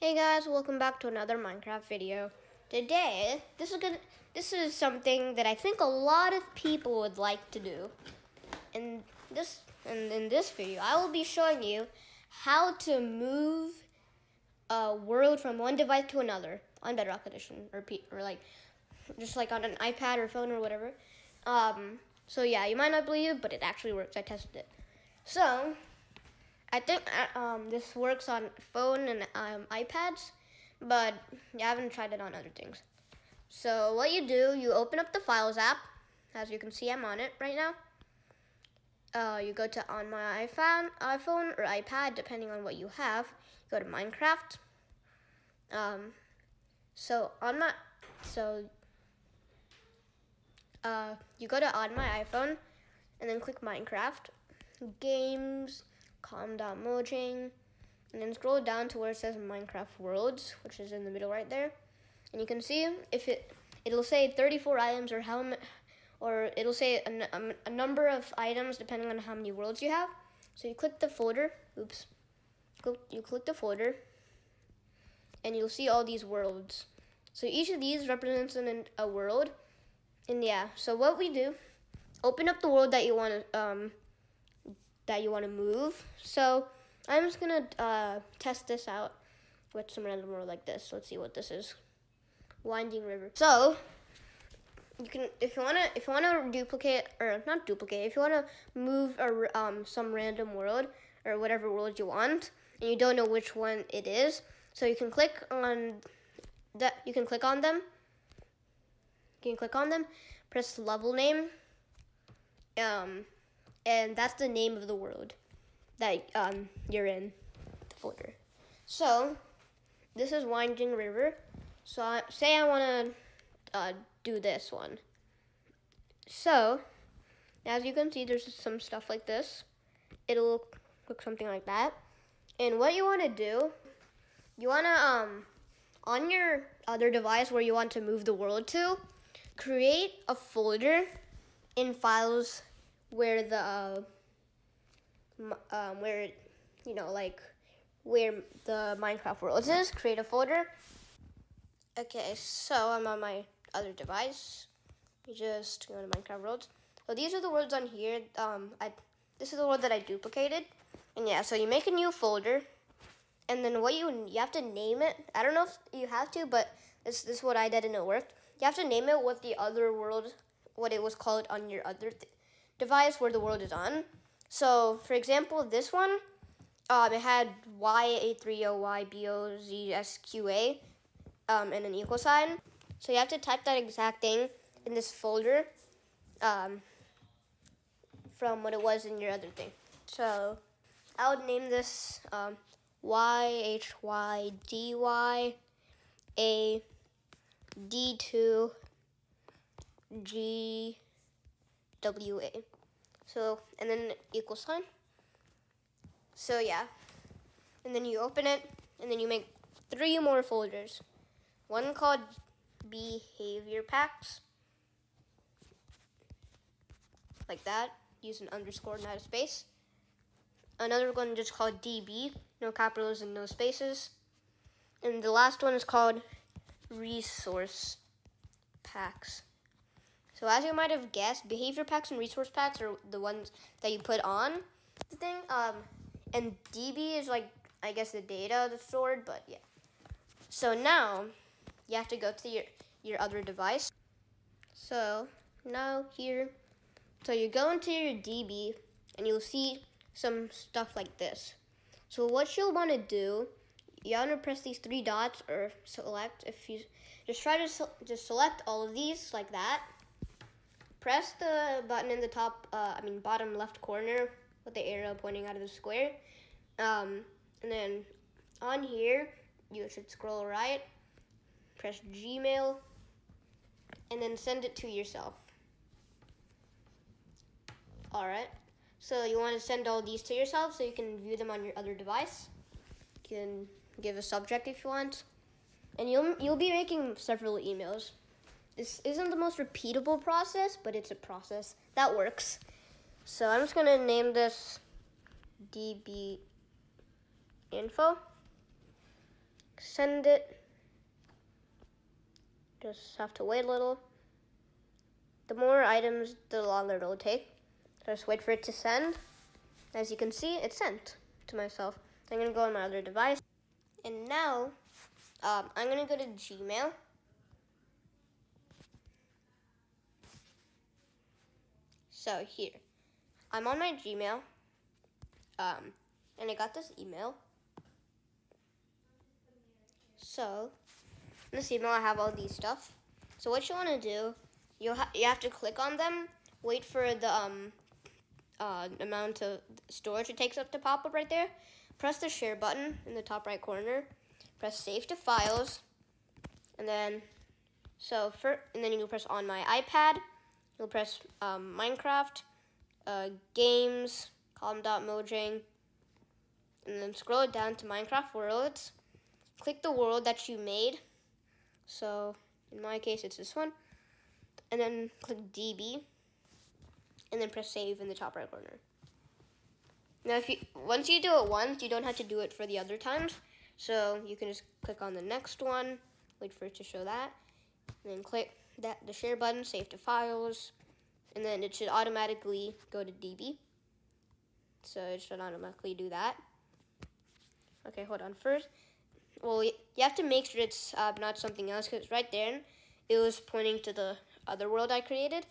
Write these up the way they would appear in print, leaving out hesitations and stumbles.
Hey guys, welcome back to another Minecraft video. Today, this is something that I think a lot of people would like to do. In this video, I will be showing you how to move a world from one device to another on Bedrock Edition or like just like on an iPad or phone or whatever. So yeah, you might not believe it, but it actually works. I tested it. So I think this works on phone and iPads, but I haven't tried it on other things. So what you do, you open up the Files app. As you can see, I'm on it right now. You go to on my iPhone or iPad, depending on what you have. You go to Minecraft. You go to on my iPhone, and then click Minecraft, Games, Calm Down Mojang, and then scroll down to where it says Minecraft Worlds, which is in the middle right there. And you can see if it'll say 34 items or it'll say a number of items depending on how many worlds you have. So you click the folder. You click the folder, and you'll see all these worlds. So each of these represents a world. And yeah, so what we do, open up the world that you want to move. So I'm just gonna test this out with some random world like this. Let's see what this is. Winding River. So you can, if you wanna duplicate, or not duplicate, if you wanna move some random world or whatever world you want, and you don't know which one it is, so you can click on that. You can click on them. Press level name, and that's the name of the world that you're in the folder. So this is Winding River. So say I want to do this one. So as you can see, there's some stuff like this. It'll look something like that. And what you want to do, you want to on your other device where you want to move the world to, create a folder in Files where the where the Minecraft world is. Create a folder. Okay, so I'm on my other device. You just go to Minecraft worlds. So these are the worlds on here. This is the world that I duplicated, and yeah. So you make a new folder, and then you have to name it. I don't know if you have to, but this is what I did and it worked. You have to name it with the other world, what it was called on your other device where the world is on. So, for example, this one, it had YA30YBOZSQA, and an equal sign. So you have to type that exact thing in this folder, from what it was in your other thing. So I would name this YHYDYAD2GWA. So, and then equal sign. So yeah, and then you open it, and then you make 3 more folders. One called Behavior Packs, like that. Use an underscore, not a space. Another one just called DB, no capitals and no spaces. And the last one is called Resource Packs. So as you might have guessed, behavior packs and resource packs are the ones that you put on the thing. And DB is like, I guess, the data that's stored, but yeah. So now you have to go to your other device. So now here, so you go into your DB and you'll see some stuff like this. So what you'll want to do, you want to press these 3 dots or select. If you just try to just select all of these like that. Press the button in the bottom left corner with the arrow pointing out of the square. And then on here, you should scroll right, press Gmail, and then send it to yourself. All right. So you want to send all these to yourself so you can view them on your other device. You can give a subject if you want. And you'll be making several emails. This isn't the most repeatable process, but it's a process that works. So I'm just going to name this DB info. send it. Just have to wait a little. The more items, the longer it'll take. Just wait for it to send. As you can see, it's sent to myself. I'm gonna go on my other device. And now, I'm gonna go to Gmail. So here, I'm on my Gmail, and I got this email. So, in this email I have all these stuff. So what you wanna do, you have to click on them, wait for the amount of storage it takes up to pop up right there. Press the share button in the top right corner. Press save to files, and then you'll press on my iPad. You'll press Minecraft, games, column.mojang, and then scroll it down to Minecraft worlds. Click the world that you made. So in my case, it's this one. And then click DB, and then press save in the top right corner. Now, once you do it once, you don't have to do it for the other times. So you can just click on the next one, wait for it to show that, and then click the share button, save to files, and then it should automatically go to DB. So it should automatically do that. Okay, hold on first. Well, you have to make sure it's not something else, because right there, it was pointing to the other world I created,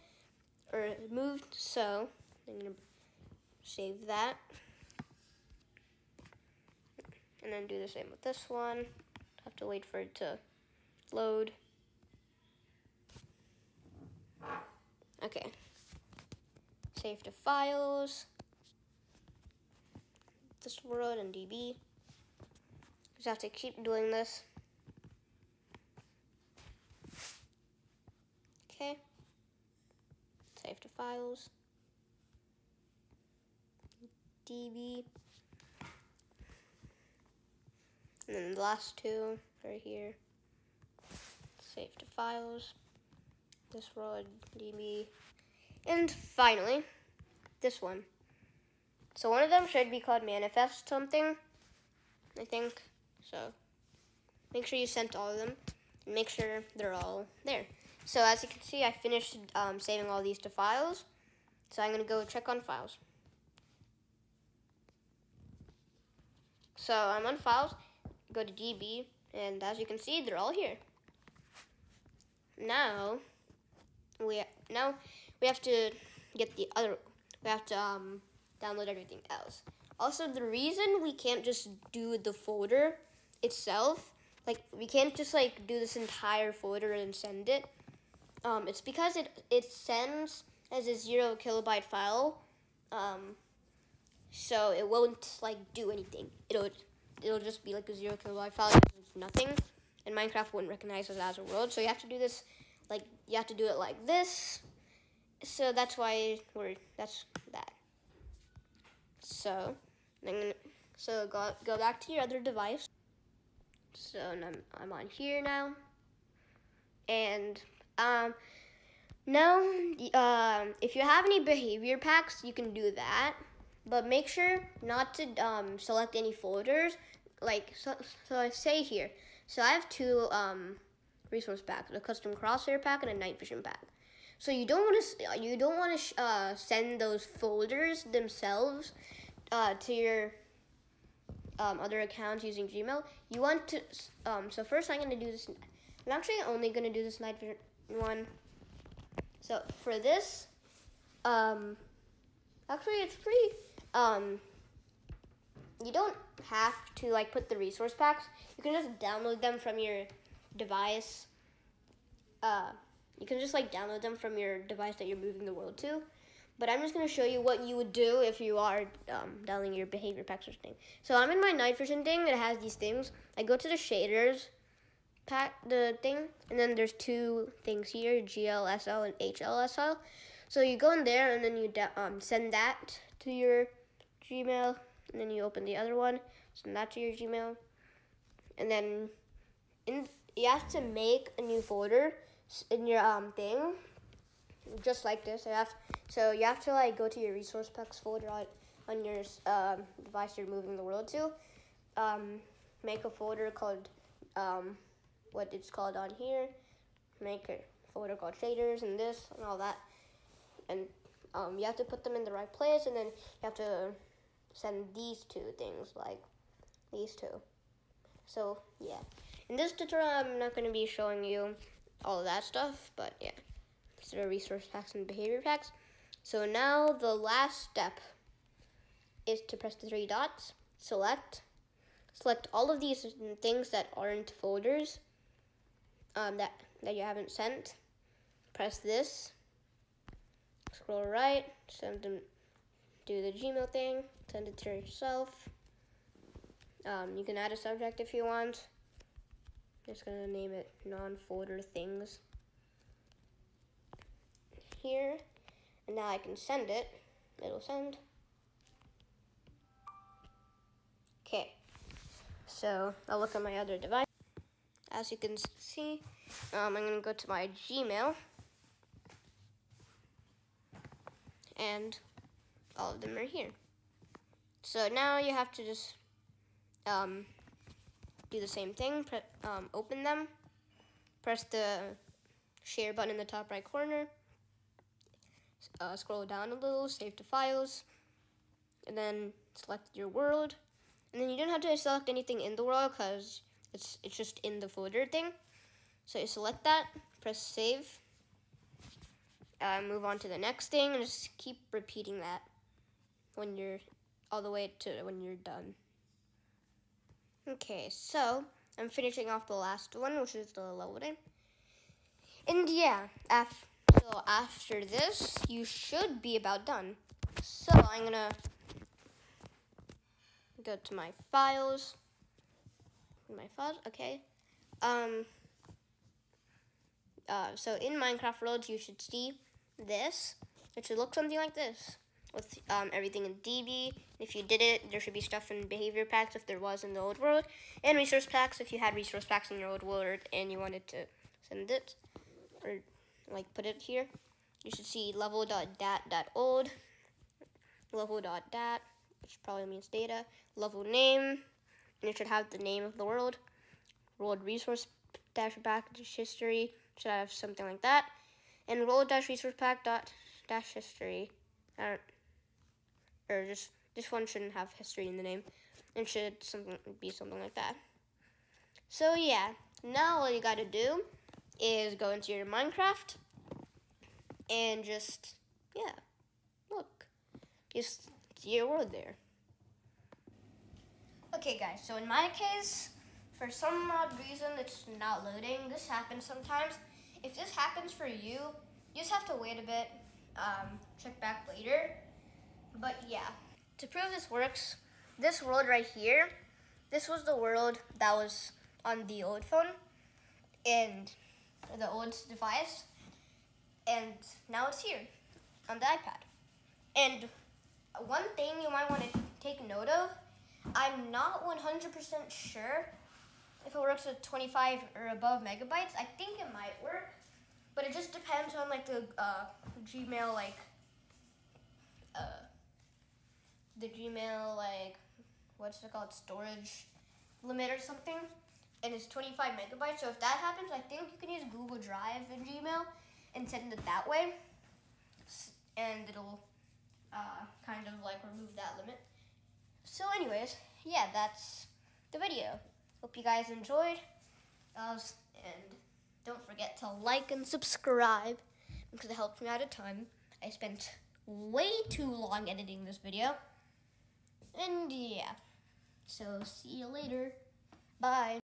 or moved, so I'm gonna save that. And then do the same with this one. Have to wait for it to load. Okay. Save to files. This world and DB. Just have to keep doing this. Okay. Save to files. DB. And then the last two right here. Save to files. This world, DB. And finally, this one. So one of them should be called manifest something, I think. So make sure you sent all of them and make sure they're all there. So as you can see, I finished saving all these to files. So I'm gonna go check on files. So I'm on files, go to DB, and as you can see, they're all here. Now we have to get the other. We have to download everything else. Also, the reason we can't just do the folder itself, like we can't just like do this entire folder and send it. It's because it sends as a 0 kilobyte file. So it won't like do anything. It'll just be like a 0 kilobyte file. It's nothing, and Minecraft wouldn't recognize it as a world. So you have to do this you have to do it like this. So that's why that's that. So go back to your other device. So I'm on here now, and now if you have any behavior packs, you can do that. But make sure not to select any folders. So I say here. So I have two resource packs: a custom crosshair pack and a night vision pack. So you don't want to send those folders themselves to your other accounts using Gmail. You want to. So first, I'm going to do this. I'm actually only going to do this night vision one. So for this, actually it's pretty. You don't have to like put the resource packs. You can just download them from your device. You can just like download them from your device that you're moving the world to. But I'm just going to show you what you would do if you are downloading your behavior packs or thing. So I'm in my night vision thing. It has these things. I go to the shaders pack, the thing, and then there's two things here, GLSL and HLSL. So you go in there and then you send that to your Gmail, and then you open the other one, send that to your Gmail, and then you have to make a new folder in your thing, just like this. So you have to like go to your resource packs folder on your device you're moving the world to. Make a folder called what it's called on here, make a folder called shaders and this and all that. And you have to put them in the right place, and then you have to send these two things, like these two. So yeah, in this tutorial I'm not going to be showing you all of that stuff, but yeah, these are resource packs and behavior packs. So now the last step is to press the 3 dots, select all of these things that aren't folders, that you haven't sent. Press this, scroll right, send them, do the Gmail thing, send it to yourself. You can add a subject if you want. Just gonna name it non-folder things here, and now I can send it. It'll send. Okay, so I'll look at my other device. As you can see, I'm gonna go to my Gmail, and all of them are here. So now you have to just do the same thing. Open them, press the share button in the top right corner, scroll down a little, save to files, and then select your world. And then you don't have to select anything in the world because it's just in the folder thing. So you select that, press save, move on to the next thing, and just keep repeating that when you're all the way to when you're done. Okay, so I'm finishing off the last one, which is the level name. And yeah, so after this, you should be about done. So I'm gonna go to my files. Okay. So in Minecraft World, you should see this. It should look something like this, with everything in DB. If you did it, there should be stuff in behavior packs if there was in the old world, and resource packs if you had resource packs in your old world and you wanted to send it, or like put it here. You should see level.dat.old, level.dat, which probably means data, level name, and it should have the name of the world resource dash package history, should have something like that, and world dash resource pack dot dash history, or just this one shouldn't have history in the name, and should be something like that. So yeah, now all you gotta do is go into your Minecraft and just, yeah, look, just see your world there. Okay guys, so in my case, for some odd reason it's not loading. This happens sometimes. If this happens for you, you just have to wait a bit, check back later. But yeah, to prove this works, this world right here, this was the world that was on the old phone and the old device, and now it's here on the iPad. And one thing you might want to take note of, I'm not 100% sure if it works with 25 or above megabytes. I think it might work, but it just depends on like the Gmail, like the Gmail, like, what's it called, storage limit or something, and it's 25 megabytes. So if that happens, I think you can use Google Drive in Gmail and send it that way, and it'll kind of like remove that limit. So anyways, yeah, that's the video. Hope you guys enjoyed, and don't forget to like and subscribe because it helps me out a ton. I spent way too long editing this video, and yeah, so see you later. Bye.